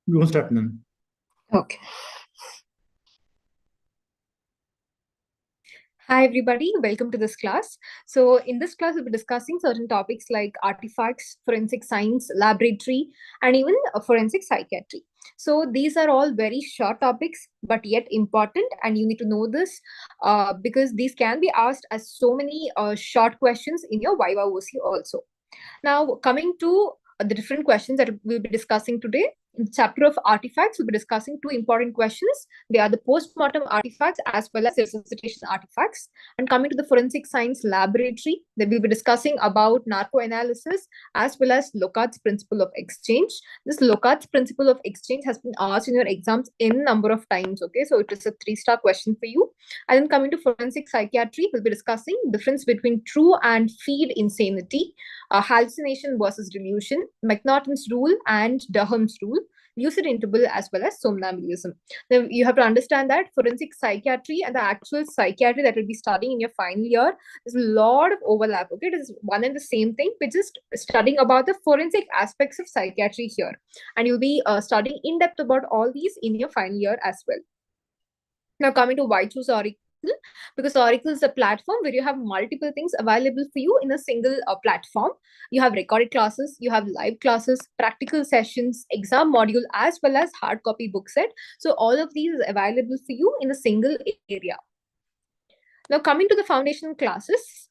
You can start then. Okay. Hi, everybody. Welcome to this class. So in this class, we'll be discussing certain topics like artifacts, forensic science, laboratory, and even forensic psychiatry. So these are all very short topics, but yet important. And you need to know this because these can be asked as so many short questions in your Viva OC also. Now, coming to the different questions that we'll be discussing today, in the chapter of artifacts, we'll be discussing two important questions. They are the post-mortem artifacts as well as resuscitation artifacts. And coming to the forensic science laboratory, then we'll be discussing about narcoanalysis as well as Locard's principle of exchange. This Locard's principle of exchange has been asked in your exams n number of times. Okay, so it is a 3-star question for you. And then coming to forensic psychiatry, we'll be discussing the difference between true and feed insanity, hallucination versus delusion, McNaughton's rule and Durham's rule, lucid interval, as well as somnambulism. Now, you have to understand that forensic psychiatry and the actual psychiatry that we'll be studying in your final year, there's a lot of overlap. Okay, it is one and the same thing. We're just studying about the forensic aspects of psychiatry here, and you'll be studying in depth about all these in your final year as well. Now, coming to why choose Auricle, because Auricle is a platform where you have multiple things available for you in a single platform. You have recorded classes, you have live classes, practical sessions, exam module, as well as hard copy book set. So all of these is available for you in a single area. Now, coming to the foundation classes.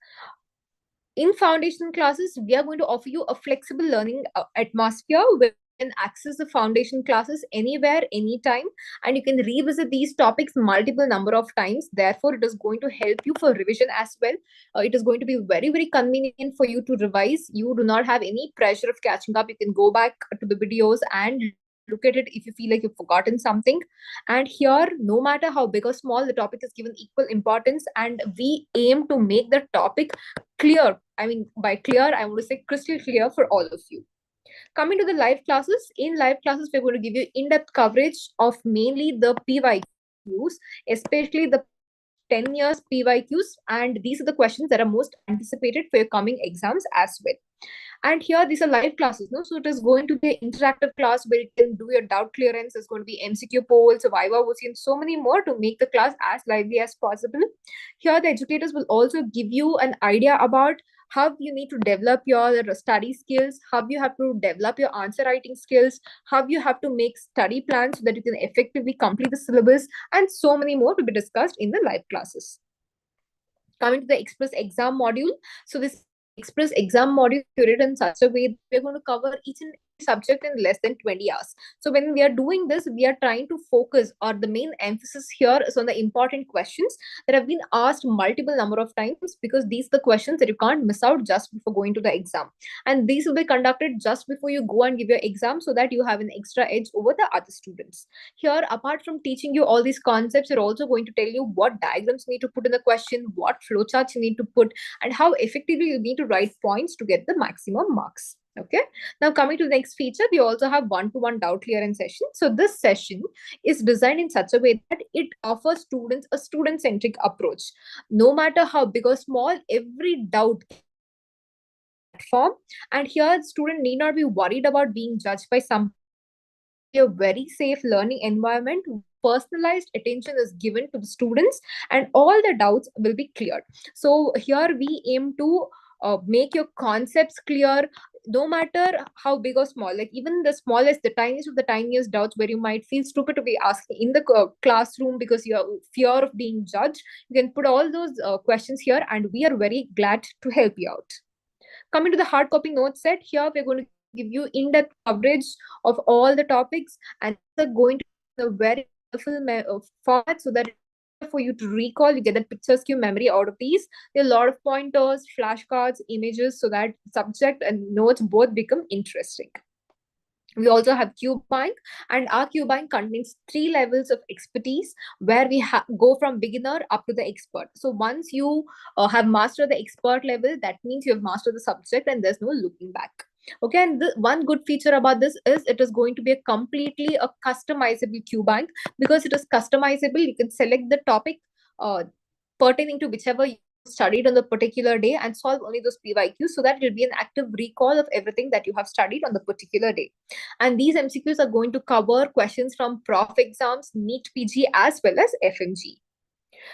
In foundation classes, we are going to offer you a flexible learning atmosphere where can access the foundation classes anywhere, anytime, and you can revisit these topics multiple number of times. Therefore, it is going to help you for revision as well. It is going to be very, very convenient for you to revise. You do not have any pressure of catching up. You can go back to the videos and look at it if you feel like you've forgotten something. And here, no matter how big or small, the topic is given equal importance, and we aim to make the topic clear. I mean, by clear, I want to say crystal clear for all of you. Coming to the live classes, in live classes, we're going to give you in-depth coverage of mainly the PYQs, especially the 10 years PYQs, and these are the questions that are most anticipated for your coming exams as well. And here, these are live classes, no? So it is going to be an interactive class where you can do your doubt clearance. There's going to be MCQ polls, Viva OC, and so many more to make the class as lively as possible. Here, the educators will also give you an idea about how you need to develop your study skills, how you have to develop your answer writing skills, how you have to make study plans so that you can effectively complete the syllabus, and so many more to be discussed in the live classes. Coming to the express exam module. So this express exam module curated in such a way that we're going to cover each and every subject in less than 20 hours. So when we are doing this, we are trying to focus, or the main emphasis here is on the important questions that have been asked multiple number of times, because these are the questions that you can't miss out just before going to the exam. And these will be conducted just before you go and give your exam so that you have an extra edge over the other students. Here, apart from teaching you all these concepts, we're also going to tell you what diagrams you need to put in the question, what flowcharts you need to put, and how effectively you need to write points to get the maximum marks. Okay. Now, coming to the next feature, we also have one-to-one doubt clearance session. So this session is designed in such a way that it offers students a student-centric approach. No matter how big or small, every doubt form, and here the student need not be worried about being judged by some. A very safe learning environment, personalized attention is given to the students, and all the doubts will be cleared. So here we aim to make your concepts clear, no matter how big or small, like even the smallest, the tiniest of the tiniest doubts where you might feel stupid to be asking in the classroom because you have fear of being judged. You can put all those questions here, and we are very glad to help you out. Coming to the hard copy notes set, here we're going to give you in-depth coverage of all the topics, and they're going to be a very helpful format so that for you to recall, you get the pictures cue memory out of these. There are a lot of pointers, flashcards, images, so that subject and notes both become interesting. We also have QBank, and our QBank contains 3 levels of expertise where we go from beginner up to the expert. So once you have mastered the expert level, that means you have mastered the subject and there's no looking back. Okay, and the one good feature about this is it is going to be a completely a customizable QBank. Because it is customizable, you can select the topic pertaining to whichever studied on the particular day and solve only those PYQs, so that it will be an active recall of everything that you have studied on the particular day. And these MCQs are going to cover questions from prof exams, NEET PG, as well as FMG.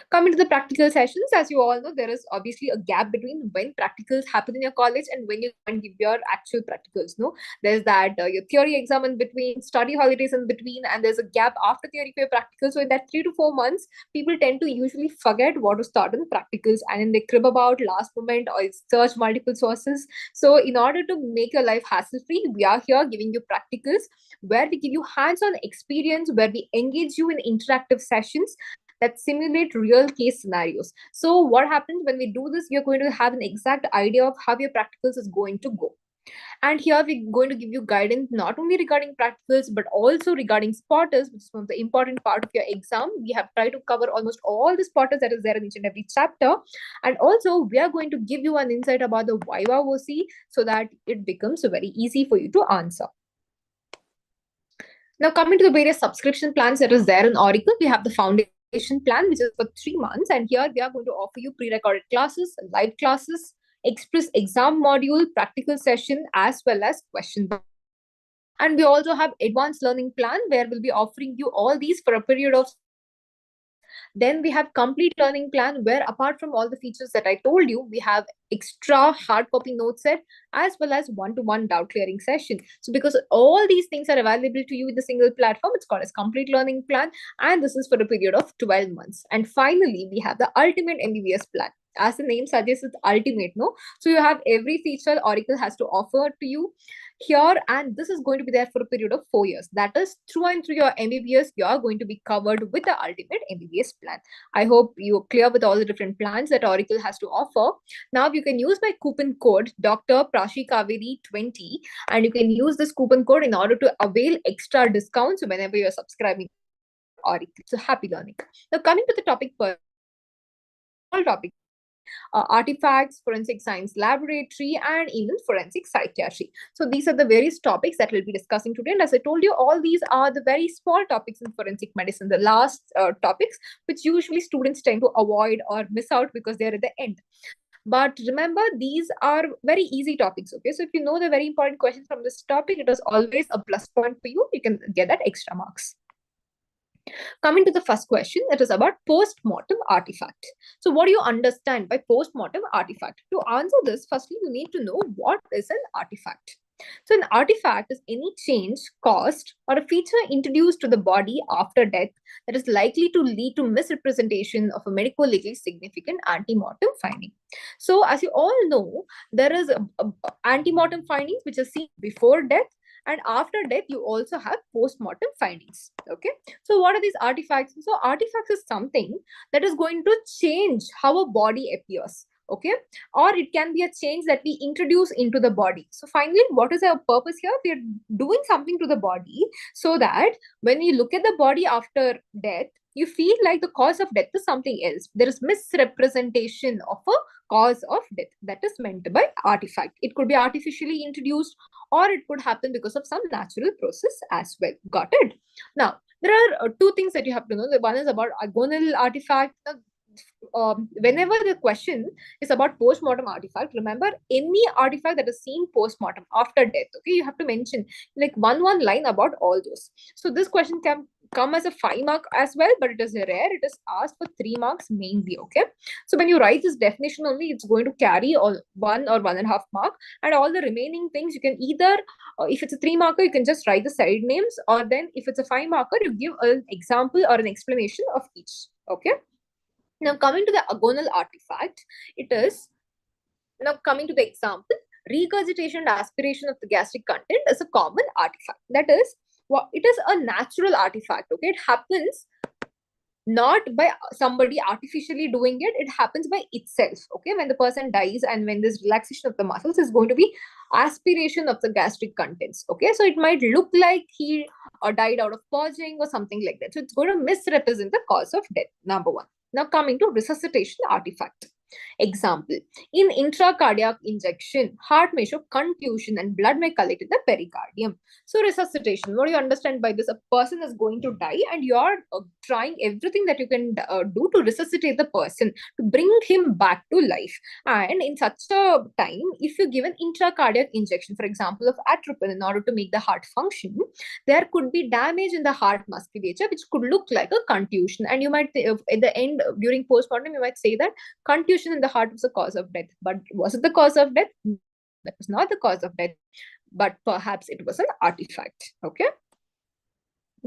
Coming to the practical sessions, as you all know, there is obviously a gap between when practicals happen in your college and when you can give your actual practicals. No, there's that your theory exam in between, study holidays in between, and there's a gap after theory for your practicals. So in that 3 to 4 months, people tend to usually forget what to start in practicals, and then they crib about last moment or search multiple sources. So in order to make your life hassle free, we are here giving you practicals where we give you hands-on experience, where we engage you in interactive sessions that simulate real case scenarios. So what happens when we do this, you're going to have an exact idea of how your practicals is going to go. And here we're going to give you guidance not only regarding practicals, but also regarding spotters, which is one of the important part of your exam. We have tried to cover almost all the spotters that is there in each and every chapter. And also we are going to give you an insight about the Viva OC so that it becomes very easy for you to answer. Now, coming to the various subscription plans that is there in Auricle, we have the foundation plan, which is for 3 months. And here we are going to offer you pre-recorded classes, live classes, express exam module, practical session, as well as question bank. And we also have advanced learning plan where we'll be offering you all these for a period of. Then we have complete learning plan where apart from all the features that I told you, we have extra hard copy note set as well as one-to-one doubt clearing session. So because all these things are available to you in the single platform, it's called as complete learning plan, and this is for a period of 12 months. And finally, we have the ultimate MBBS plan. As the name suggests, it's ultimate, no? So you have every feature Auricle has to offer to you here, and this is going to be there for a period of 4 years. That is, through and through your MBBS, you are going to be covered with the ultimate MBBS plan. I hope you're clear with all the different plans that Auricle has to offer. Now you can use my coupon code Dr Prashi Kaveri 20, and you can use this coupon code in order to avail extra discounts whenever you're subscribing to Auricle. So happy learning. Now coming to the topic per all topic. Artifacts, forensic science laboratory, and even forensic psychiatry. So these are the various topics that we'll be discussing today. And as I told you, all these are the very small topics in forensic medicine, the last topics, which usually students tend to avoid or miss out because they're at the end. But remember, these are very easy topics, okay? So if you know the very important questions from this topic, it is always a plus point for you. You can get that extra marks. Coming to the first question, it is about post-mortem artifact. So what do you understand by post-mortem artifact? To answer this, firstly, you need to know what is an artifact. So an artifact is any change caused or a feature introduced to the body after death that is likely to lead to misrepresentation of a medico-legally significant antemortem finding. So as you all know, there is antemortem findings which are seen before death, and after death, you also have post-mortem findings. Okay. So what are these artifacts? So artifacts is something that is going to change how a body appears. Okay. Or it can be a change that we introduce into the body. So finally, what is our purpose here? We are doing something to the body so that when you look at the body after death, you feel like the cause of death is something else. There is misrepresentation of a cause of death that is meant by artifact. It could be artificially introduced, or it could happen because of some natural process as well. Got it? Now, there are 2 things that you have to know. The one is about agonal artifact. Whenever the question is about post-mortem artifact, remember any artifact that is seen post-mortem after death, okay, you have to mention like one line about all those. So this question can come as a 5 mark as well, but it is rare. It is asked for 3 marks mainly, okay? So when you write this definition only, it's going to carry all 1 or 1.5 mark, and all the remaining things you can either, if it's a 3 marker, you can just write the side names, or then if it's a 5 marker, you give an example or an explanation of each, okay? Now coming to the agonal artifact, it is, now coming to the example, regurgitation and aspiration of the gastric content is a common artifact. That is, it is a natural artifact, okay? It happens not by somebody artificially doing it, it happens by itself, okay? When the person dies and when this relaxation of the muscles is going to be aspiration of the gastric contents, okay? So it might look like he died out of purging or something like that. So it's going to misrepresent the cause of death, number 1. Now coming to resuscitation artifact. Example, in intracardiac injection, heart may show contusion and blood may collect in the pericardium. So resuscitation, what do you understand by this? A person is going to die and you are trying everything that you can do to resuscitate the person, to bring him back to life. And in such a time, if you give an intracardiac injection, for example, of atropine in order to make the heart function, there could be damage in the heart musculature, which could look like a contusion. And you might, at the end, during postmortem, you might say that contusion in the heart was the cause of death. But was it the cause of death? No, that was not the cause of death. But perhaps it was an artifact. Okay.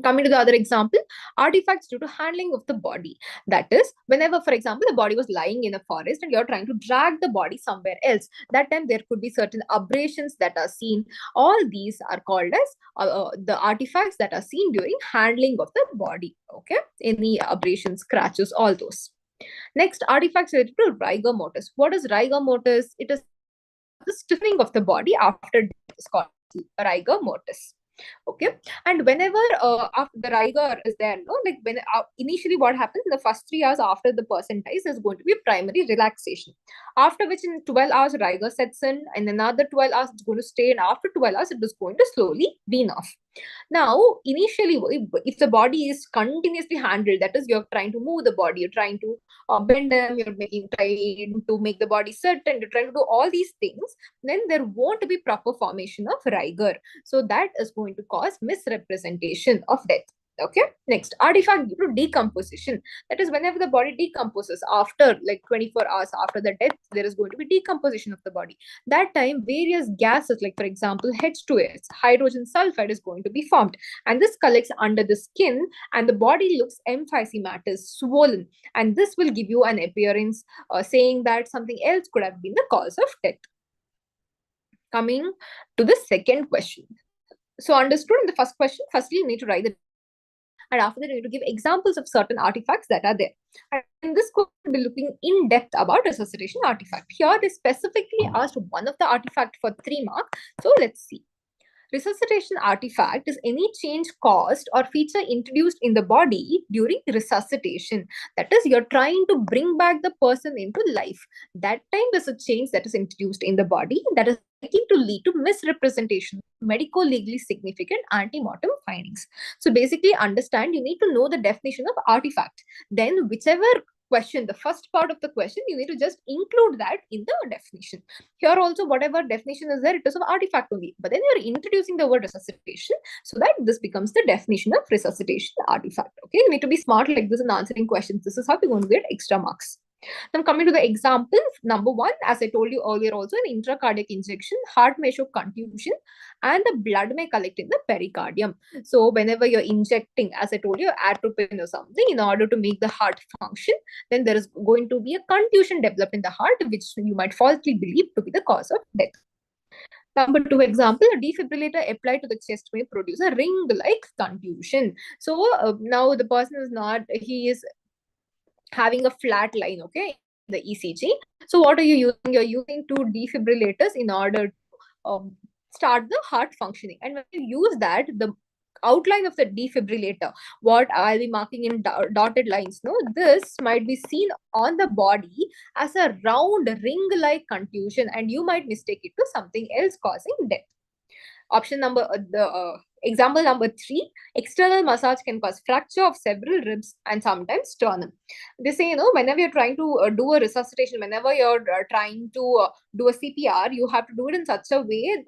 Coming to the other example, artifacts due to handling of the body. That is, whenever, for example, the body was lying in a forest and you're trying to drag the body somewhere else, that time there could be certain abrasions that are seen. All these are called as the artifacts that are seen during handling of the body. Okay, any abrasions, scratches, all those. Next, artifacts related to rigor mortis. What is rigor mortis? It is the stiffening of the body after death, is called rigor mortis. Okay, and whenever after the rigor is there, no, like when initially what happens in the first 3 hours after the person dies is going to be primary relaxation, after which in 12 hours rigor sets in, and another 12 hours it's going to stay, and after 12 hours it is going to slowly wean off. Now, initially, if the body is continuously handled, that is, you're trying to move the body, you're trying to bend them, you're trying to make the body sit, and you're trying to do all these things, then there won't be proper formation of rigor. So that is going to cause misrepresentation of death. Okay, next, artifact due to decomposition. That is, whenever the body decomposes after like 24 hours after the death, there is going to be decomposition of the body. That time, various gases, like for example, H2S, hydrogen sulfide, is going to be formed. And this collects under the skin and the body looks emphysematous, swollen. And this will give you an appearance saying that something else could have been the cause of death. Coming to the second question. So understood in the first question, firstly, you need to write the, and after that, you need to give examples of certain artifacts that are there. And in this course, we'll be looking in depth about resuscitation artifact. Here, they specifically asked one of the artifact for 3 marks. So let's see. Resuscitation artifact is any change caused or feature introduced in the body during resuscitation. That is, you're trying to bring back the person into life. That time there's a change that is introduced in the body that is likely to lead to misrepresentation, medico-legally significant antemortem findings. So basically, understand, you need to know the definition of artifact. Then whichever question, the first part of the question, you need to just include that in the definition. Here also, whatever definition is there, it is of artifact only. But then you're introducing the word resuscitation so that this becomes the definition of resuscitation artifact. Okay, you need to be smart like this in answering questions. This is how you're going to get extra marks. Now coming to the example, number 1, as I told you earlier also, an intracardiac injection, heart may show contusion and the blood may collect in the pericardium. So whenever you're injecting, as I told you, atropine or something in order to make the heart function, then there is going to be a contusion developed in the heart, which you might falsely believe to be the cause of death. Number 2 example, a defibrillator applied to the chest may produce a ring-like contusion. So now the person is not, he is having a flat line, okay, the ECG. So what are you using? You're using 2 defibrillators in order to start the heart functioning. And when you use that, the outline of the defibrillator, what I'll be marking in dotted lines, no, this might be seen on the body as a round ring-like contusion, and you might mistake it to something else causing death. Option number, example number 3, external massage can cause fracture of several ribs and sometimes sternum. They say, whenever you're trying to do a resuscitation, whenever you're trying to do a CPR, you have to do it in such a way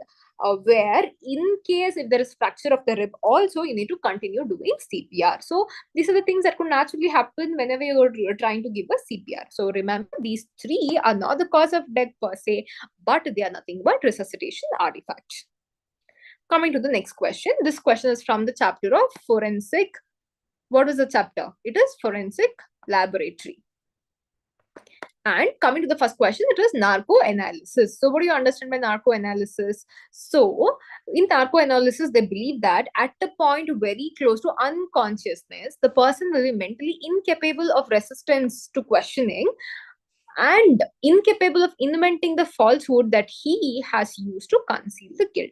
where in case if there is fracture of the rib also, you need to continue doing CPR. So these are the things that could naturally happen whenever you're trying to give a CPR. So remember, these 3 are not the cause of death per se, but they are nothing but resuscitation artifacts. Coming to the next question. This question is from the chapter of forensic. What is the chapter? It is forensic laboratory. And coming to the first question, it is narco-analysis. So what do you understand by narco-analysis? So in narco-analysis, they believe that at a point very close to unconsciousness, the person will be mentally incapable of resistance to questioning and incapable of inventing the falsehood that he has used to conceal the guilt.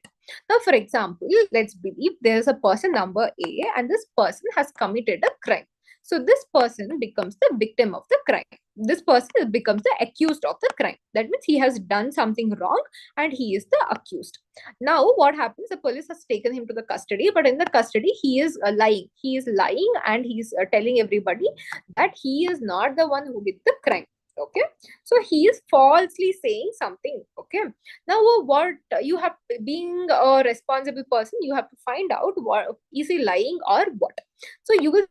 Now, for example, let's believe there's a person number A and this person has committed a crime. So this person becomes the victim of the crime. This person becomes the accused of the crime. That means he has done something wrong and he is the accused. Now what happens? The police has taken him to the custody, but in the custody he is lying. He is lying and he is telling everybody that he is not the one who did the crime. Okay, so he is falsely saying something. Okay, now what you have, being a responsible person, you have to find out what is he lying or what. So you will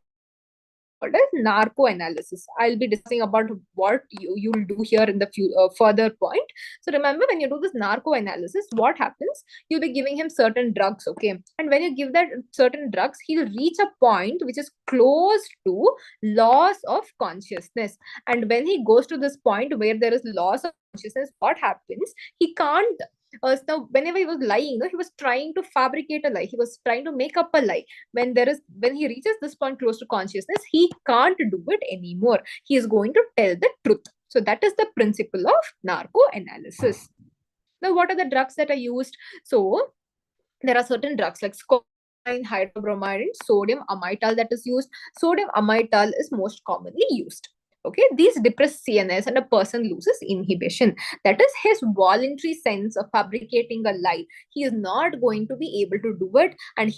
called as narco analysis. I'll be discussing about what you'll do here in the further point. So remember, when you do this narco analysis, what happens? You'll be giving him certain drugs, okay? And when you give that certain drugs, he'll reach a point which is close to loss of consciousness. And when he goes to this point where there is loss of consciousness, what happens? He can't so whenever he was lying, he was trying to fabricate a lie. He was trying to make up a lie. When he reaches this point close to consciousness, he can't do it anymore. He is going to tell the truth. So that is the principle of narco analysis. Now, what are the drugs that are used? So there are certain drugs like scopolamine, hydrobromide, and sodium amytal that is used. Sodium amytal is most commonly used. Okay, these depress CNS and a person loses inhibition. That is his voluntary sense of fabricating a lie. He is not going to be able to do it, and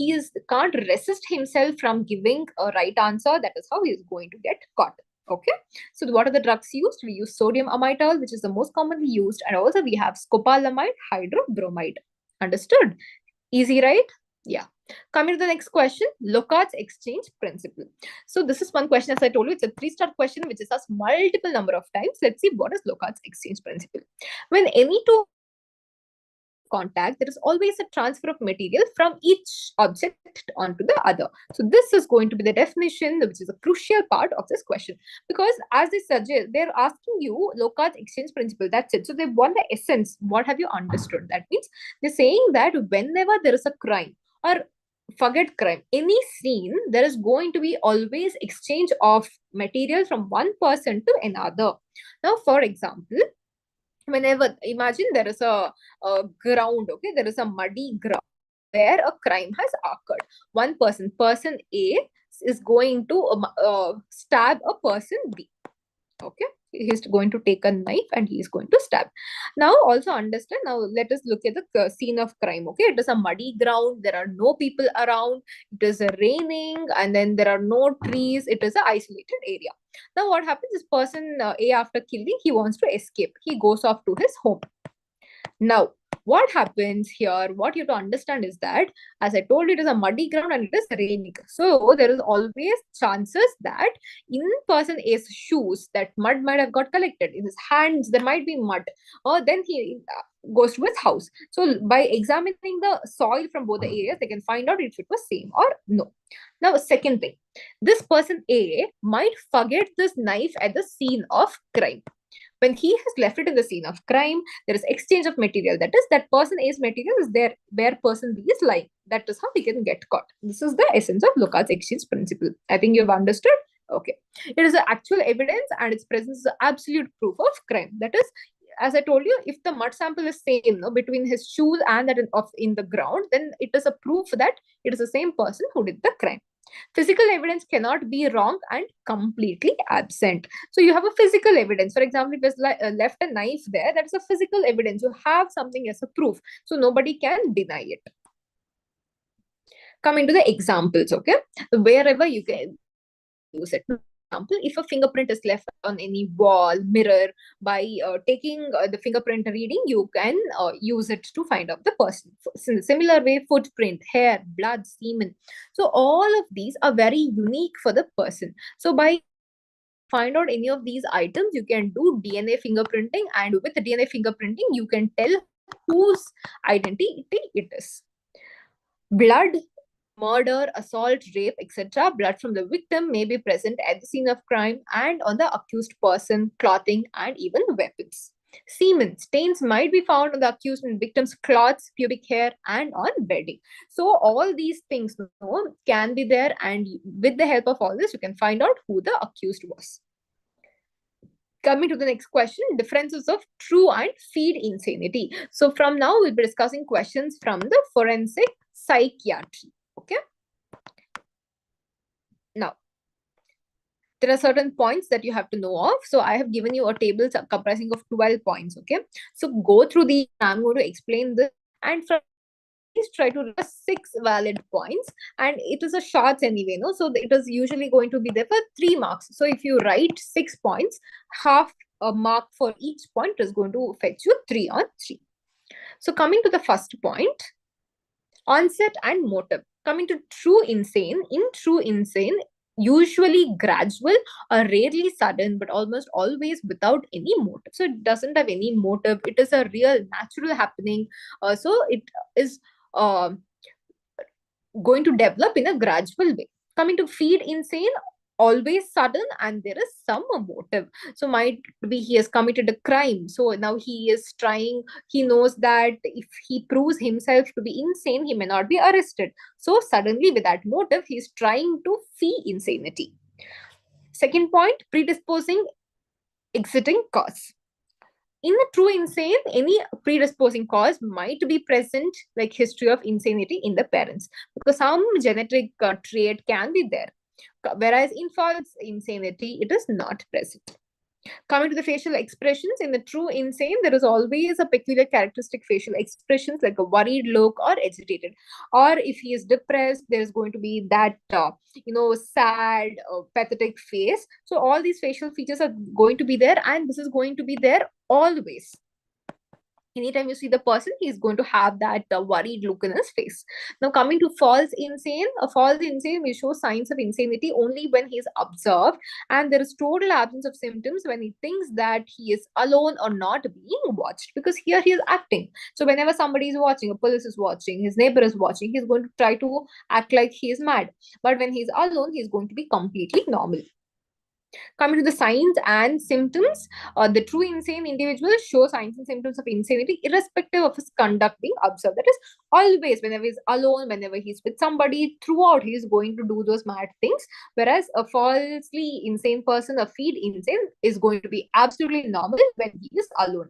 can't resist himself from giving a right answer. That is how he is going to get caught. Okay, so what are the drugs used? We use sodium amytal, which is the most commonly used, and also we have scopolamide, hydrobromide. Understood? Easy, right? Yeah. Coming to the next question, Locard's exchange principle. So this is one question, as I told you, it's a 3-star question which is asked multiple number of times. Let's see what is Locard's exchange principle. When any two contact, there is always a transfer of material from each object onto the other. So this is going to be the definition, which is a crucial part of this question, because as they suggest, they're asking you Locard's exchange principle. That's it. So they want the essence. What have you understood? That means they're saying that whenever there is a crime, or forget crime, any scene, there is going to be always exchange of material from one person to another. Now, for example, whenever, imagine there is a ground, okay, there is a muddy ground where a crime has occurred. One person A is going to stab a person B. Okay, he's going to take a knife and he is going to stab. Now also understand, now let us look at the scene of crime. Okay, it is a muddy ground, there are no people around, it is raining, and then there are no trees, it is an isolated area. Now what happens, this person A, after killing, he wants to escape. He goes off to his home. Now what happens here, what you have to understand is that, as I told you, it is a muddy ground and it is raining. So there is always chances that in person A's shoes, that mud might have got collected. In his hands, there might be mud. Or then he goes to his house. So by examining the soil from both the areas, they can find out if it was same or no. Now, second thing, this person A might forget this knife at the scene of crime. When he has left it in the scene of crime, there is exchange of material. That is, that person A's material is there where person B is lying. That is how he can get caught. This is the essence of Locard's exchange principle. I think you've understood. Okay. It is the actual evidence and its presence is the absolute proof of crime. That is, as I told you, if the mud sample is same between his shoes and that in the ground, then it is a proof that it is the same person who did the crime. Physical evidence cannot be wrong and completely absent. So you have a physical evidence. For example, if there's left a knife there, that's a physical evidence. You have something as a proof. So nobody can deny it. Coming to the examples, okay? Wherever you can use it. For example, if a fingerprint is left on any wall, mirror, by taking the fingerprint reading, you can use it to find out the person. In the similar way, footprint, hair, blood, semen. So all of these are very unique for the person. So by find out any of these items, you can do DNA fingerprinting, and with the DNA fingerprinting, you can tell whose identity it is. Blood, murder, assault, rape, etc. Blood from the victim may be present at the scene of crime and on the accused person, clothing, and even weapons. Semen, stains might be found on the accused and victim's clothes, pubic hair, and on bedding. So all these things can be there, and with the help of all this, you can find out who the accused was. Coming to the next question, differences of true and feed insanity. So from now, we'll be discussing questions from the forensic psychiatry. Okay. Now, there are certain points that you have to know of. So I have given you a table comprising of 12 points. Okay. So go through these. I'm going to explain this. And from please try to remember 6 valid points. And it is a shorts anyway, no? So it is usually going to be there for 3 marks. So if you write 6 points, half a mark for each point is going to fetch you 3 on 3. So coming to the first point, onset and motive. Coming to true insane, in true insane, usually gradual or rarely sudden, but almost always without any motive. So it doesn't have any motive. It is a real natural happening. So it is going to develop in a gradual way. Coming to feed insane, always sudden, and there is some motive. So might be he has committed a crime, so now he is trying, he knows that if he proves himself to be insane, he may not be arrested. So suddenly with that motive, he is trying to fee insanity. Second point, predisposing exiting cause. In a true insane, any predisposing cause might be present, like history of insanity in the parents, because some genetic trait can be there. Whereas in false insanity, it is not present. Coming to the facial expressions, in the true insane, there is always a peculiar characteristic facial expressions like a worried look or agitated. Or if he is depressed, there is going to be that, sad, pathetic face. So all these facial features are going to be there, and this is going to be there always. Anytime you see the person, he's going to have that worried look in his face. Now, coming to false insane, a false insane will show signs of insanity only when he is observed, and there is total absence of symptoms when he thinks that he is alone or not being watched, because here he is acting. So whenever somebody is watching, a police is watching, his neighbor is watching, he's going to try to act like he is mad. But when he's alone, he's going to be completely normal. Coming to the signs and symptoms, the true insane individual shows signs and symptoms of insanity irrespective of his conduct being observed. That is, always, whenever he's alone, whenever he's with somebody, throughout he is going to do those mad things. Whereas a falsely insane person, a feed insane, is going to be absolutely normal when he is alone.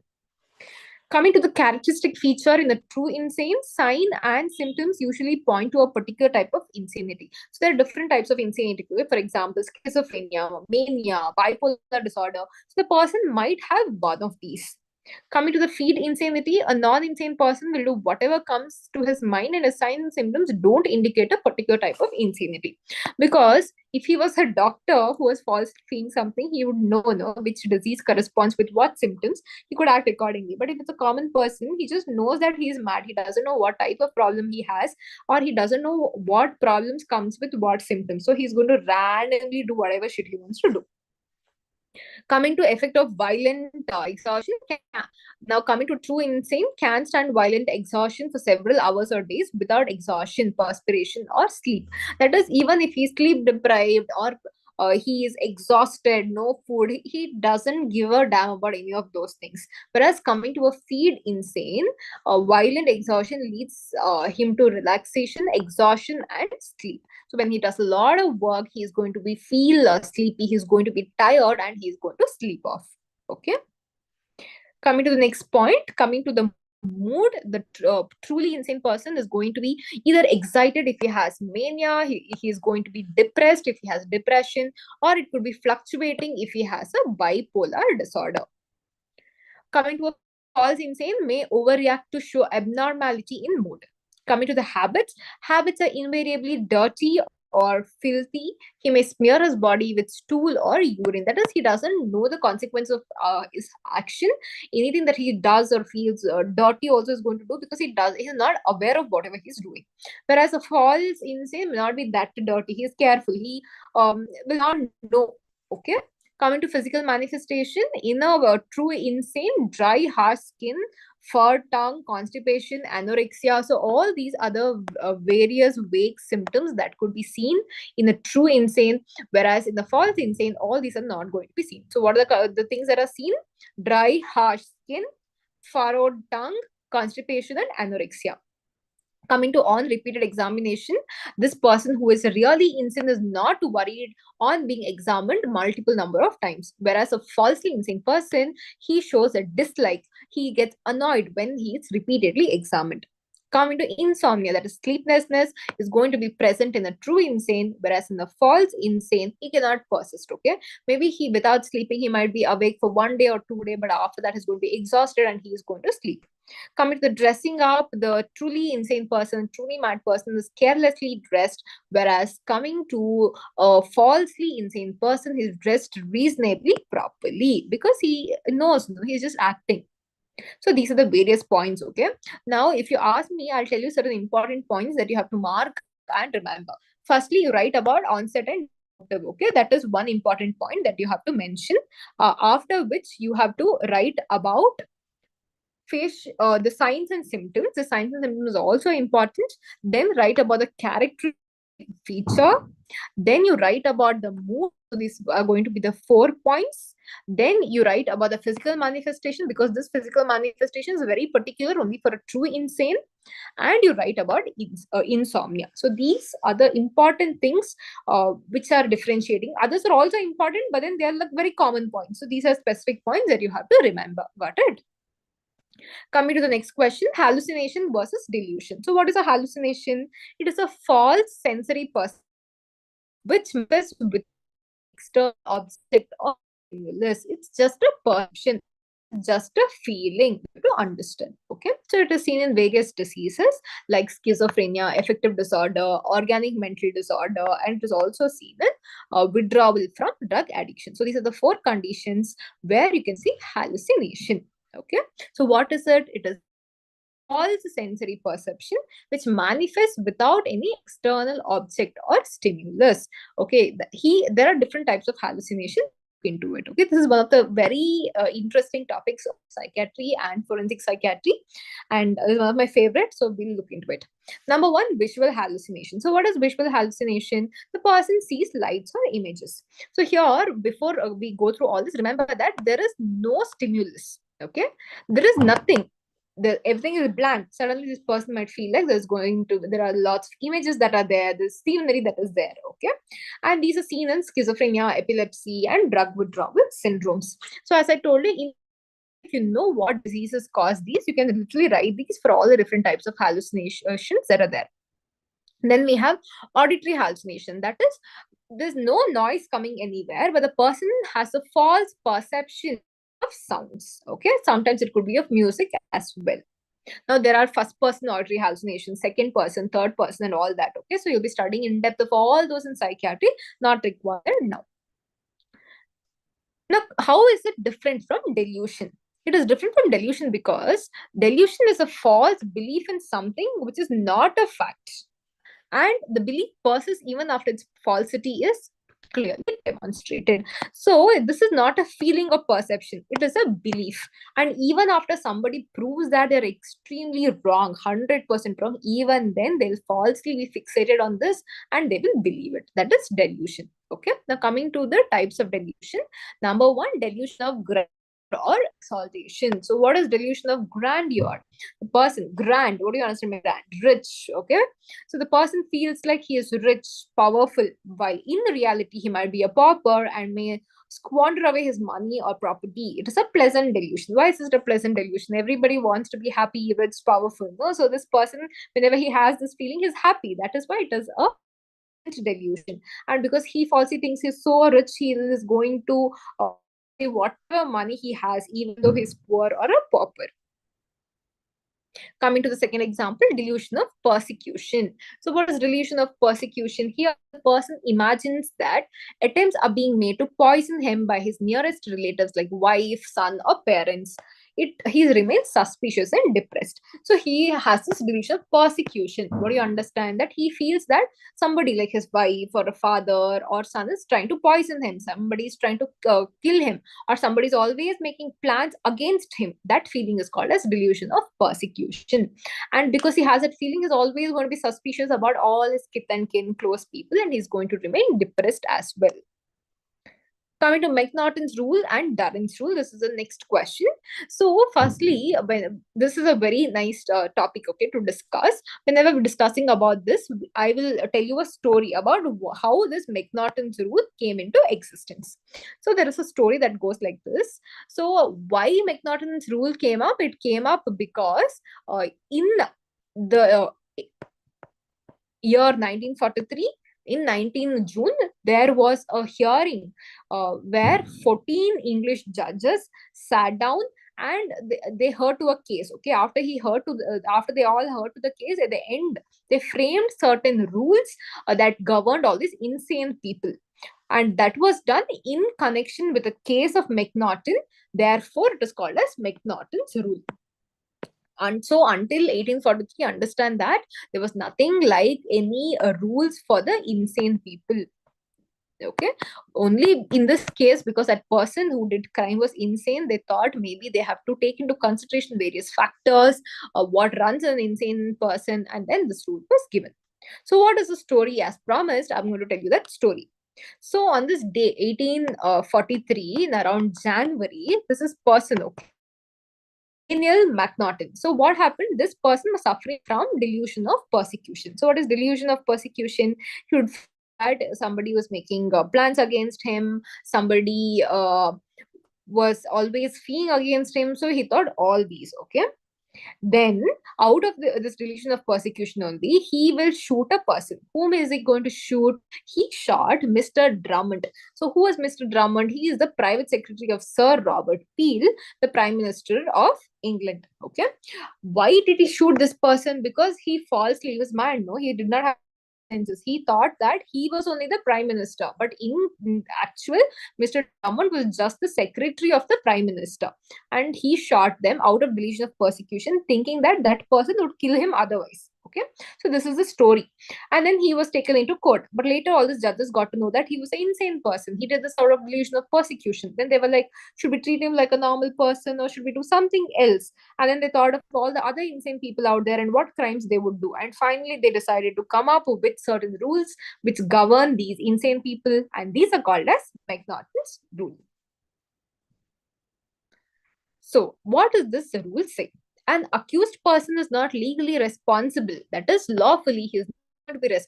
Coming to the characteristic feature in the true insane, sign and symptoms usually point to a particular type of insanity. So there are different types of insanity. For example, schizophrenia, mania, bipolar disorder. So the person might have one of these. Coming to the feed insanity, a non-insane person will do whatever comes to his mind, and his signs and symptoms don't indicate a particular type of insanity. Because if he was a doctor who was falsely feeding something, he would know which disease corresponds with what symptoms. He could act accordingly. But if it's a common person, he just knows that he is mad. He doesn't know what type of problem he has, or he doesn't know what problems comes with what symptoms. So he's going to randomly do whatever shit he wants to do. Coming to effect of violent exhaustion. Now coming to true insane, can stand violent exhaustion for several hours or days without exhaustion, perspiration, or sleep. That is, even if he's sleep deprived or he is exhausted, no food, he doesn't give a damn about any of those things. Whereas coming to a feed insane, violent exhaustion leads him to relaxation, exhaustion, and sleep. So when he does a lot of work, he is going to be feel sleepy, he's going to be tired, and he's going to sleep off. Okay. Coming to the next point, coming to the mood, the truly insane person is going to be either excited if he has mania, he is going to be depressed if he has depression, or it could be fluctuating if he has a bipolar disorder. Coming to a false insane, may overreact to show abnormality in mood. Coming to the habits, habits are invariably dirty or filthy. He may smear his body with stool or urine. That is, he doesn't know the consequence of his action. Anything that he does or feels dirty also is going to do, because he's not aware of whatever he's doing. Whereas a false insane may not be that dirty. He is careful. He will not know. Okay. Coming to physical manifestation, in a true insane, dry, harsh skin, fur tongue, constipation, anorexia. So all these other various vague symptoms that could be seen in a true insane, whereas in the false insane, all these are not going to be seen. So what are the things that are seen? Dry, harsh skin, furrowed tongue, constipation, and anorexia. Coming to on repeated examination, this person who is really insane is not worried on being examined multiple number of times. Whereas a falsely insane person, he shows a dislike. He gets annoyed when he is repeatedly examined. Coming to insomnia, that is sleeplessness, is going to be present in a true insane, whereas in a false insane, he cannot persist. Okay, maybe he without sleeping, he might be awake for 1 day or 2 days, but after that, he's going to be exhausted and he is going to sleep. Coming to the dressing up, the truly insane person, truly mad person is carelessly dressed, whereas coming to a falsely insane person, he's dressed reasonably properly because he knows, no, he's just acting. So these are the various points, okay? Now, if you ask me, I'll tell you certain important points that you have to mark and remember. Firstly, you write about onset and octave, okay? That is one important point that you have to mention. After which you have to write about the signs and symptoms. The signs and symptoms is also important. Then write about the character feature. Then you write about the mood. So these are going to be the 4 points. Then you write about the physical manifestation, because this physical manifestation is very particular only for a true insane. And you write about insomnia. So these are the important things which are differentiating. Others are also important, but then they are like very common points. So these are specific points that you have to remember. Got it? Coming to the next question, hallucination versus delusion. So what is a hallucination? It is a false sensory perception which manifests with external object or stimulus. It's just a perception, just a feeling to understand. Okay, so it is seen in various diseases like schizophrenia, affective disorder, organic mental disorder, and it is also seen in withdrawal from drug addiction. So these are the 4 conditions where you can see hallucination. Okay, so what is it? It is false sensory perception which manifests without any external object or stimulus. Okay, there are different types of hallucination into it. Okay, this is one of the very interesting topics of psychiatry and forensic psychiatry, and one of my favorites, so we'll look into it. Number 1, visual hallucination. So what is visual hallucination? The person sees lights or images. So here, before we go through all this, remember that there is no stimulus. Okay, there is nothing. Everything is blank. Suddenly this person might feel like there are lots of images that are there, there's scenery that is there. Okay, and these are seen in schizophrenia, epilepsy, and drug withdrawal syndromes. So as I told you, if you know what diseases cause these, you can literally write these for all the different types of hallucinations that are there. Then we have auditory hallucination. That is, there's no noise coming anywhere, but the person has a false perception of sounds. Okay, sometimes it could be of music as well. Now there are first person auditory hallucinations, second person, third person, and all that. Okay, so you'll be studying in depth of all those in psychiatry, not required now. Now, how is it different from delusion? It is different from delusion because delusion is a false belief in something which is not a fact, and the belief persists even after its falsity is clearly demonstrated. So this is not a feeling or perception, it is a belief. And even after somebody proves that they're extremely wrong, 100% wrong, even then they'll falsely be fixated on this and they will believe it. That is delusion. Okay, now coming to the types of delusion. Number 1, delusion of grandeur or exaltation. So what is delusion of grandeur? The person, grand, what do you understand by grand? Rich. Okay, so the person feels like he is rich, powerful, while in reality he might be a pauper and may squander away his money or property. It is a pleasant delusion. Why is it a pleasant delusion? Everybody wants to be happy, rich, powerful. No? So this person, whenever he has this feeling, he's happy. That is why it is a delusion. And because he falsely thinks he's so rich, he is going to whatever money he has, even though he's poor or a pauper. Coming to the second example, delusion of persecution. So what is delusion of persecution? Here, the person imagines that attempts are being made to poison him by his nearest relatives like wife, son, or parents. He remains suspicious and depressed. So he has this delusion of persecution. What do you understand? That he feels that somebody like his wife or a father or son is trying to poison him. Somebody is trying to kill him, or somebody is always making plans against him. That feeling is called as delusion of persecution. And because he has that feeling, he's always going to be suspicious about all his kith and kin, close people, and he's going to remain depressed as well. Coming to McNaughton's rule and Darren's rule, this is the next question. So, firstly, this is a very nice topic, okay, to discuss. Whenever we're discussing about this, I will tell you a story about how this McNaughton's rule came into existence. So, there is a story that goes like this. So, why McNaughton's rule came up? It came up because in the year 1943, in 19 June, there was a hearing where 14 English judges sat down and they heard to a case. Okay, after after they all heard to the case, at the end, they framed certain rules that governed all these insane people. And that was done in connection with the case of McNaughton. Therefore, it is called as McNaughton's rule. And so until 1843, understand that there was nothing like any rules for the insane people. Okay, only in this case, because that person who did crime was insane, they thought maybe they have to take into consideration various factors, what runs an insane person, and then this rule was given. So what is the story? As promised, I'm going to tell you that story. So on this day 1843, in around January, this is personal. Daniel McNaughton. So what happened? This person was suffering from delusion of persecution. So what is delusion of persecution? He would that somebody was making plans against him. Somebody was always fleeing against him. So he thought all these. Okay. Then, out of this delusion of persecution only, he will shoot a person. Whom is he going to shoot? He shot Mr. Drummond. So, who is Mr. Drummond? He is the private secretary of Sir Robert Peel, the Prime Minister of England. Okay. Why did he shoot this person? Because he falsely was mad. No, he did not have senses. He thought that he was only the prime minister, but in actual, Mr. Drummond was just the secretary of the prime minister, and he shot them out of delusion of persecution, thinking that that person would kill him otherwise. Okay, so this is the story. And then he was taken into court, but later all these judges got to know that he was an insane person. He did this sort of delusion of persecution. Then they were like, should we treat him like a normal person, or should we do something else? And then they thought of all the other insane people out there and what crimes they would do. And finally, they decided to come up with certain rules which govern these insane people. And these are called as McNaughton's rule. So, what does this rule say? An accused person is not legally responsible. That is, lawfully, he is not to be responsible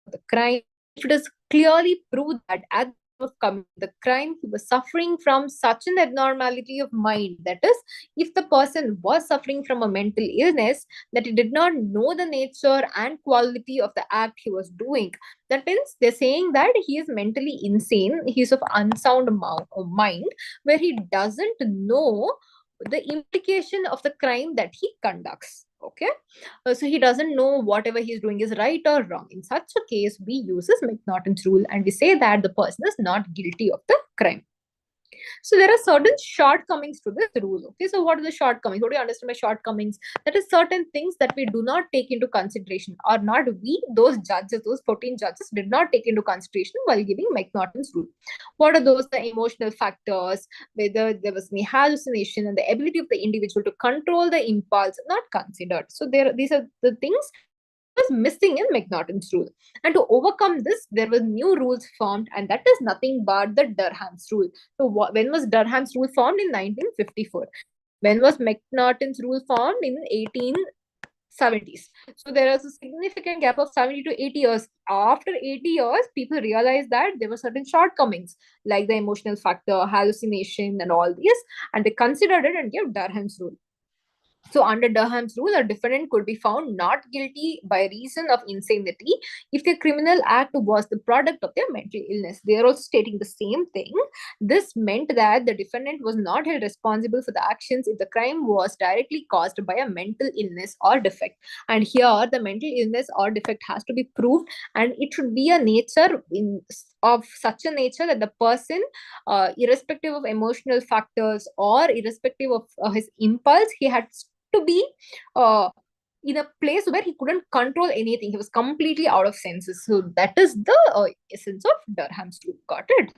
for the crime. If it is clearly proved that at of committing the crime, he was suffering from such an abnormality of mind. That is, if the person was suffering from a mental illness, that he did not know the nature and quality of the act he was doing. That means they're saying that he is mentally insane, he is of unsound mind, where he doesn't know the implication of the crime that he conducts. Okay, so he doesn't know whatever he's doing is right or wrong. In such a case, we use this McNaughton's rule and we say that the person is not guilty of the crime. So there are certain shortcomings to this rule. Okay, so what are the shortcomings? What do you understand by shortcomings? That is certain things that we do not take into consideration, or not we, those judges, those 14 judges did not take into consideration while giving McNaughton's rule. What are those? The emotional factors, whether there was any hallucination, and the ability of the individual to control the impulse, not considered. So these are the things was missing in McNaughton's rule. And to overcome this, there were new rules formed, and that is nothing but the Durham's rule. So when was Durham's rule formed? In 1954. When was McNaughton's rule formed? In 1870s. So there is a significant gap of 70 to 80 years. After 80 years, people realized that there were certain shortcomings, like the emotional factor, hallucination, and all these, and they considered it and gave Durham's rule. So under Durham's rule, a defendant could be found not guilty by reason of insanity if the criminal act was the product of their mental illness. They are also stating the same thing. This meant that the defendant was not held responsible for the actions if the crime was directly caused by a mental illness or defect. And here, the mental illness or defect has to be proved, and it should be a nature of such a nature that the person, irrespective of emotional factors or irrespective of his impulse, he had to be in a place where he couldn't control anything. He was completely out of senses. So that is the essence of Durham's rule. Got it?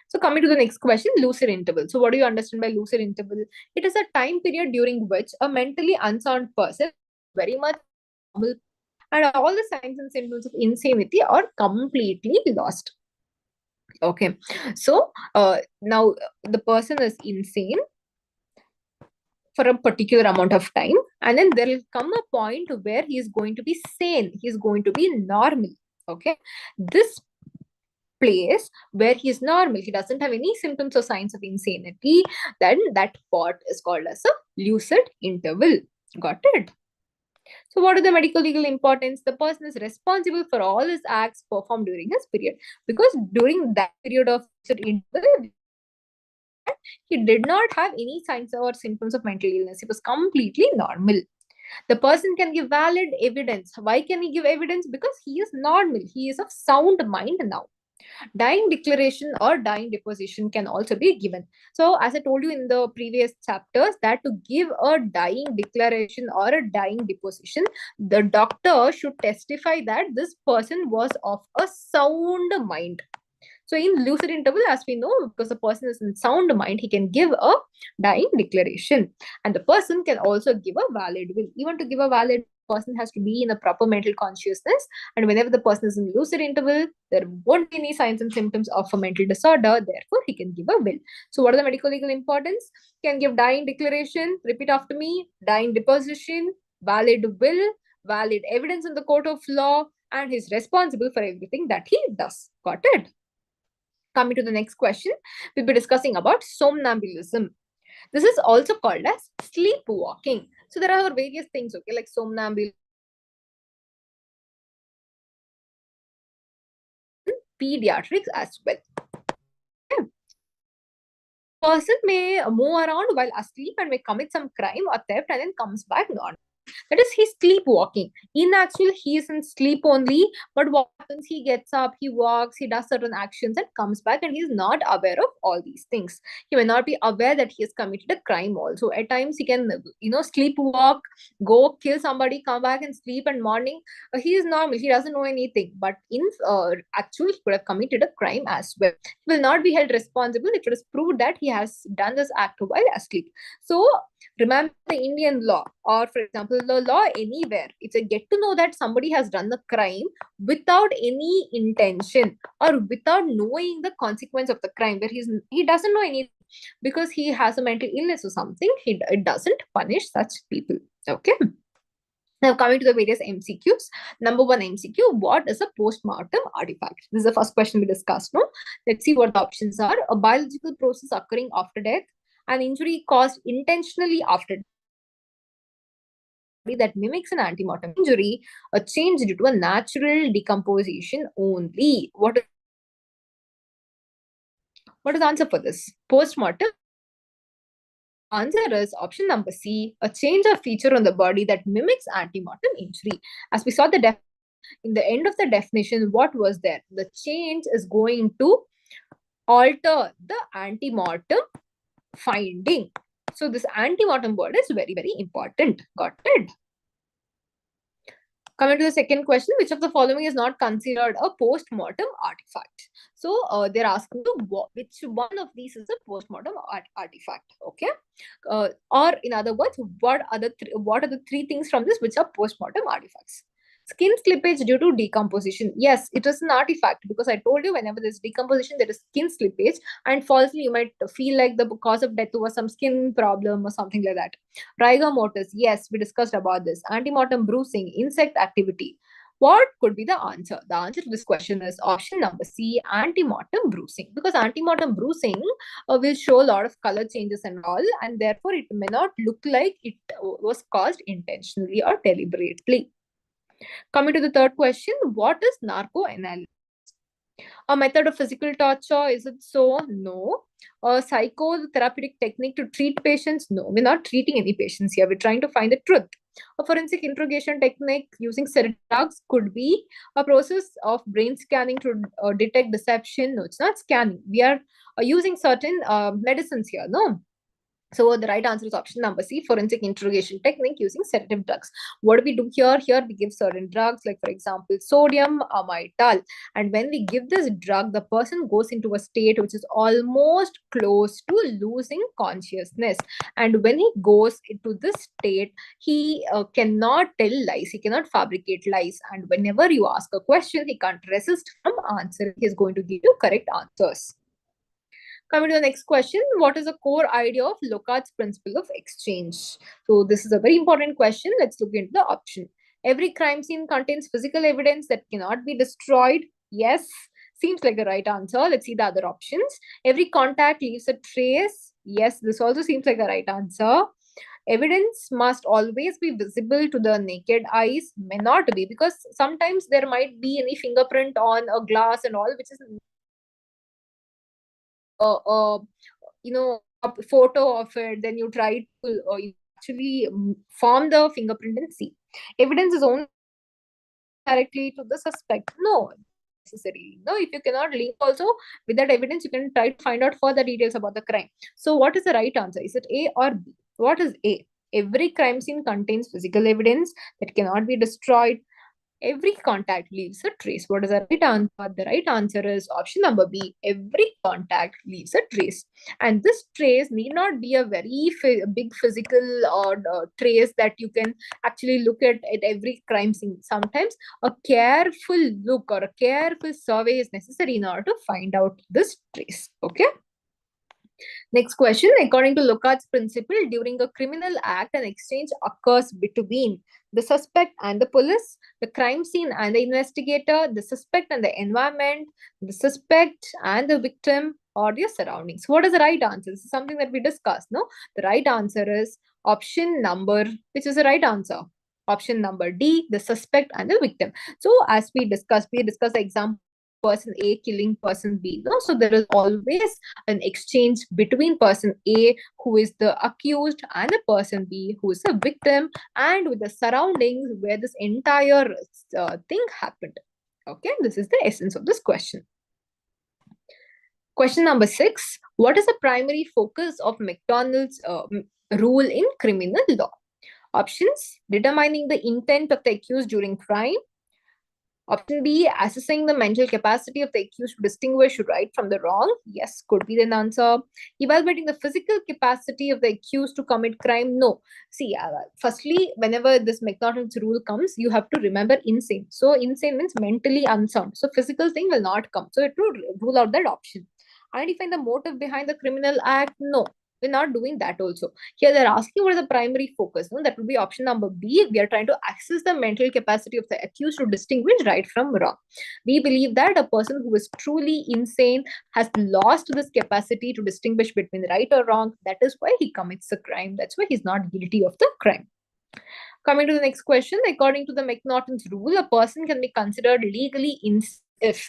So coming to the next question, lucid interval. So what do you understand by lucid interval? It is a time period during which a mentally unsound person very much normal, and all the signs and symptoms of insanity are completely lost. Okay, so now the person is insane for a particular amount of time, and then there will come a point where he is going to be sane, he is going to be normal. Okay, this place where he is normal, he doesn't have any symptoms or signs of insanity, then that part is called as a lucid interval. Got it? So what is the medical legal importance? The person is responsible for all his acts performed during his period, because during that period of interval, he did not have any signs or symptoms of mental illness. He was completely normal. The person can give valid evidence. Why can he give evidence? Because he is normal. He is of sound mind now. Dying declaration or dying deposition can also be given. So, as I told you in the previous chapters, that to give a dying declaration or a dying deposition, the doctor should testify that this person was of a sound mind. So in lucid interval, as we know, because the person is in sound mind, he can give a dying declaration. And the person can also give a valid will. Even to give a valid, person has to be in a proper mental consciousness. And whenever the person is in lucid interval, there won't be any signs and symptoms of a mental disorder. Therefore, he can give a will. So what are the medical legal importance? Can give dying declaration, repeat after me, dying deposition, valid will, valid evidence in the court of law, and he's responsible for everything that he does. Got it? Coming to the next question, we'll be discussing about somnambulism. This is also called as sleepwalking. So there are various things, okay, like somnambulism, pediatrics as well. Okay. Person may move around while asleep and may commit some crime or theft and then comes back normal. That is, he's sleepwalking. In actual, he is in sleep only. But what happens? He gets up, he walks, he does certain actions and comes back, and he's not aware of all these things. He may not be aware that he has committed a crime also. At times, he can, sleepwalk, go kill somebody, come back and sleep, and morning, he is normal. He doesn't know anything. But in actual, he could have committed a crime as well. He will not be held responsible if it is proved that he has done this act while asleep. So, remember the Indian law, or for example, the law anywhere. If they get to know that somebody has done the crime without any intention or without knowing the consequence of the crime, where he doesn't know anything because he has a mental illness or something, it doesn't punish such people. Okay. Now, coming to the various MCQs. Number one MCQ, what is a post-mortem artifact? This is the first question we discussed. No? Let's see what the options are. A biological process occurring after death, an injury caused intentionally after death that mimics an antemortem injury, a change due to a natural decomposition only. What is the answer for this? Post-mortem. Answer is option number C, a change of feature on the body that mimics antemortem injury. As we saw in the end of the definition, what was there? The change is going to alter the antemortem finding. So this antemortem word is very, very important. Got it? Coming to the second question, which of the following is not considered a post-mortem artifact? So they're asking which one of these is a post-mortem artifact. Okay, or in other words, what are the three things from this which are post-mortem artifacts? Skin slippage due to decomposition. Yes, it is an artifact, because I told you whenever there's decomposition, there is skin slippage, and falsely you might feel like the cause of death was some skin problem or something like that. Rigor mortis. Yes, we discussed about this. Antemortem bruising, insect activity. What could be the answer? The answer to this question is option number C, antemortem bruising. Because antemortem bruising will show a lot of color changes and all, and therefore it may not look like it was caused intentionally or deliberately. Coming to the third question, what is narcoanalysis? A method of physical torture, is it so? No. A psychotherapeutic technique to treat patients? No, we're not treating any patients here. We're trying to find the truth. A forensic interrogation technique using sedative drugs could be a process of brain scanning to detect deception. No, it's not scanning. We are using certain medicines here. No. So the right answer is option number C, forensic interrogation technique using sedative drugs. What do we do here? Here we give certain drugs, like for example, sodium amytal. And when we give this drug, the person goes into a state which is almost close to losing consciousness. And when he goes into this state, he cannot tell lies. He cannot fabricate lies. And whenever you ask a question, he can't resist from answering. He's going to give you correct answers. Coming to the next question, what is the core idea of Locard's principle of exchange? So this is a very important question. Let's look into the option. Every crime scene contains physical evidence that cannot be destroyed. Yes, seems like the right answer. Let's see the other options. Every contact leaves a trace. Yes, this also seems like the right answer. Evidence must always be visible to the naked eyes, may not be, because sometimes there might be any fingerprint on a glass and all, which is a a photo of it. Then you try to actually form the fingerprint and see. Evidence is only directly to the suspect. No, necessarily. No, if you cannot link also with that evidence, you can try to find out further details about the crime. So, what is the right answer? Is it A or B? What is A? Every crime scene contains physical evidence that cannot be destroyed. Every contact leaves a trace. What is the right answer? The right answer is option number B. Every contact leaves a trace. And this trace need not be a very big physical trace that you can actually look at every crime scene. Sometimes a careful look or a careful survey is necessary in order to find out this trace. Okay. Next question. According to Locard's principle, during a criminal act, an exchange occurs between the suspect and the police, the crime scene and the investigator, the suspect and the environment, the suspect and the victim, or their surroundings. What is the right answer? This is something that we discussed, no? The right answer is option number, which is the right answer. Option number D, the suspect and the victim. So as we discussed the example person A killing person B. No? So there is always an exchange between person A, who is the accused, and the person B, who is the victim, and with the surroundings where this entire thing happened. Okay, this is the essence of this question. Question number 6. What is the primary focus of McDonald's rule in criminal law? Options: determining the intent of the accused during crime. Option B, assessing the mental capacity of the accused to distinguish right from the wrong. Yes, could be the answer. Evaluating the physical capacity of the accused to commit crime. No. See, firstly, whenever this McDonald's rule comes, you have to remember insane. So insane means mentally unsound. So physical thing will not come. So it will rule out that option. Identifying the motive behind the criminal act. No. We're not doing that also. Here they're asking what is the primary focus. No? That would be option number B. We are trying to access the mental capacity of the accused to distinguish right from wrong. We believe that a person who is truly insane has lost this capacity to distinguish between right or wrong. That is why he commits a crime. That's why he's not guilty of the crime. Coming to the next question, according to the McNaughton's rule, a person can be considered legally insane if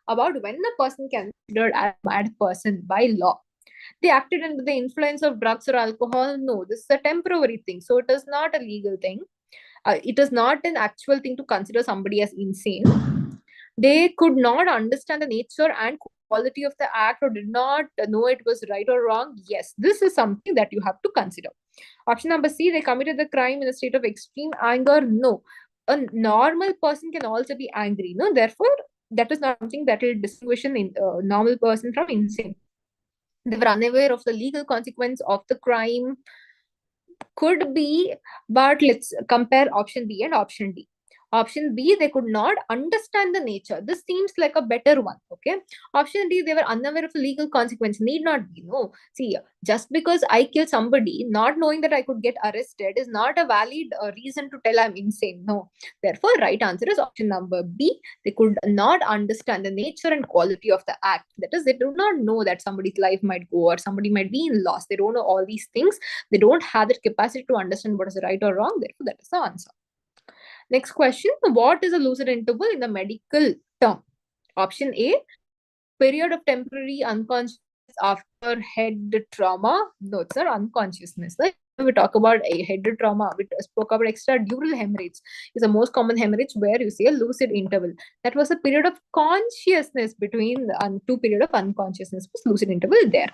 about when a person can be considered as a mad person by law. They acted under the influence of drugs or alcohol. No, this is a temporary thing. So it is not a legal thing. It is not an actual thing to consider somebody as insane. They could not understand the nature and quality of the act or did not know it was right or wrong. Yes, this is something that you have to consider. Option number C, they committed the crime in a state of extreme anger. No, a normal person can also be angry. No, therefore, that is not something that will distinguish a normal person from insane. They were unaware of the legal consequence of the crime. Could be, but let's compare option B and option D. Option B, they could not understand the nature. This seems like a better one. Okay. Option D, they were unaware of the legal consequence. Need not be. No. See, just because I kill somebody, not knowing that I could get arrested, is not a valid reason to tell I'm insane. No. Therefore, right answer is option number B. They could not understand the nature and quality of the act. That is, they do not know that somebody's life might go or somebody might be in loss. They don't know all these things. They don't have that capacity to understand what is right or wrong. Therefore, that is the answer. Next question. What is a lucid interval in the medical term? Option A, period of temporary unconsciousness after head trauma. No, it's not unconsciousness. Right? We talk about a head trauma. We spoke about extradural hemorrhage. It's the most common hemorrhage where you see a lucid interval. That was a period of consciousness between two period of unconsciousness. Was lucid interval there.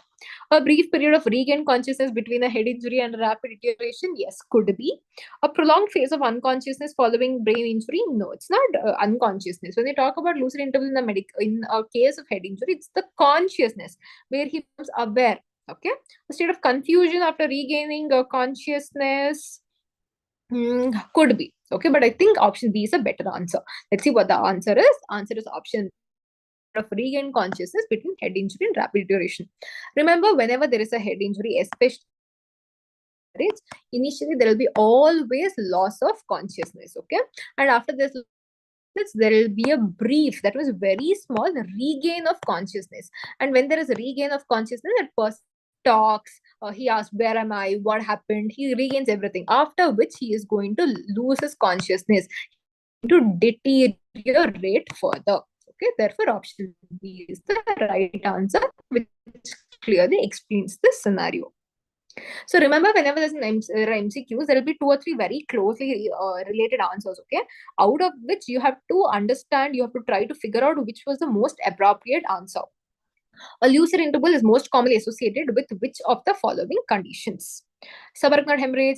A brief period of regained consciousness between a head injury and rapid deterioration. Yes, could be. A prolonged phase of unconsciousness following brain injury. No, it's not unconsciousness. When they talk about lucid interval in a case of head injury, it's the consciousness where he becomes aware. Okay, a state of confusion after regaining consciousness could be. Okay, but I think option B is a better answer. Let's see what the answer is. Answer is option of regained consciousness between head injury and rapid deterioration. Remember, whenever there is a head injury, especially initially there will be always loss of consciousness. Okay, and after this there will be a brief, that was very small, regain of consciousness. And when there is a regain of consciousness, that person talks, He asks, where am I? What happened? He regains everything. After which he is going to lose his consciousness. He is going to deteriorate further. Okay, therefore option B is the right answer, which clearly explains this scenario. So remember, whenever there's an MCQs, there will be 2 or 3 very closely related answers, okay? Out of which you have to understand, you have to try to figure out which was the most appropriate answer. A lucid interval is most commonly associated with which of the following conditions? Subarachnoid hemorrhage,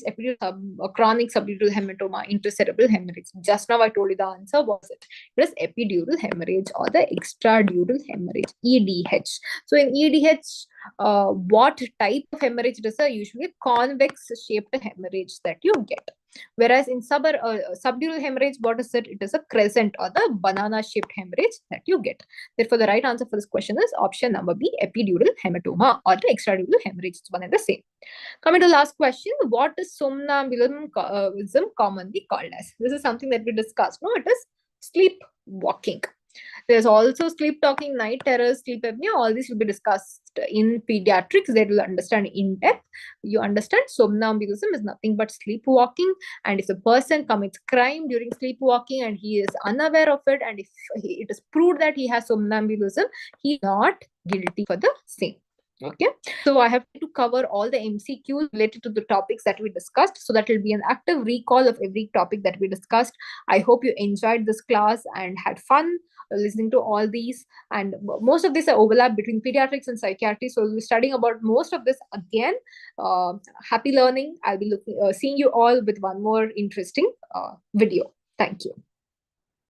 chronic subdural hematoma, intracerebral hemorrhage. Just now I told you the answer. Was it? It is epidural hemorrhage or the extradural hemorrhage, EDH. So in EDH, what type of hemorrhage? It is usually convex shaped hemorrhage that you get. Whereas in subdural hemorrhage, what is it? It is a crescent or the banana shaped hemorrhage that you get. Therefore, the right answer for this question is option number B, epidural hematoma or the extradural hemorrhage. It's one and the same. Coming to the last question, what is somnambulism commonly called as? This is something that we discussed. No, it is sleepwalking. There's also sleep talking, night terrors, sleep apnea. All these will be discussed in pediatrics. They will understand in depth. You understand somnambulism is nothing but sleepwalking. And if the person commits crime during sleepwalking and he is unaware of it, and if it is proved that he has somnambulism, he is not guilty for the same. Okay, so I have to cover all the MCQs related to the topics that we discussed. So that will be an active recall of every topic that we discussed. I hope you enjoyed this class and had fun listening to all these. And most of these are overlap between pediatrics and psychiatry. So we'll be studying about most of this again. Happy learning. I'll be seeing you all with one more interesting video. Thank you.